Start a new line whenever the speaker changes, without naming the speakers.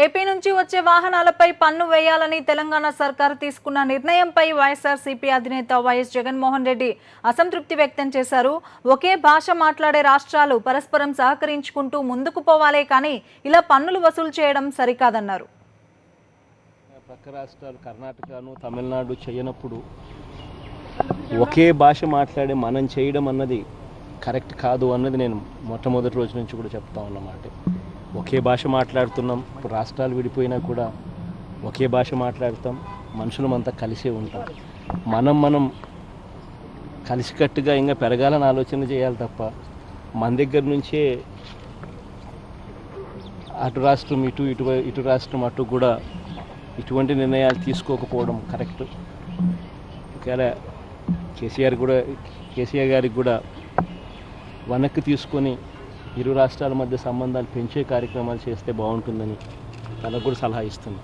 AP నుంచి వచ్చే వాహనాలపై పన్ను వేయాలని తెలంగాణ సర్కారు తీసుకున్న నిర్ణయంపై వైఎస్ఆర్సీపీ అధినేత వైఎస్ జగన్మోహన్ రెడ్డి అసంతృప్తి వ్యక్తం చేశారు. ఒకే భాష మాట్లాడే రాష్ట్రాలు పరస్పరం సహకరించుకుంటూ ముందుకు పోవాలే కానీ ఇలా పన్నులు వసూలు చేయడం సరికాదన్నారు.
పక్క రాష్ట్రాలు కర్ణాటకను తమిళనాడు చేయనప్పుడు ఒకే భాష మాట్లాడే మనం చేయడం అన్నది కరెక్ట్ కాదు అన్నది నేను మొట్టమొదటి రోజు నుంచి కూడా చెప్తా ఉన్నమాట. ఒకే భాష మాట్లాడుతున్నాం, ఇప్పుడు రాష్ట్రాలు విడిపోయినా కూడా ఒకే భాష మాట్లాడతాం, మనుషులమంతా కలిసే ఉంటాం. మనం కలిసికట్టుగా ఇంకా పెరగాలని ఆలోచన చేయాలి తప్ప మన దగ్గర నుంచే అటు రాష్ట్రం ఇటు రాష్ట్రం అటు కూడా ఇటువంటి నిర్ణయాలు తీసుకోకపోవడం కరెక్ట్. ఒకవేళ కేసీఆర్ గారికి కూడా వెనక్కి తీసుకొని ఇరు రాష్ట్రాల మధ్య సంబంధాలు పెంచే కార్యక్రమాలు చేస్తే బాగుంటుందని తనకు కూడా సలహా ఇస్తుంది.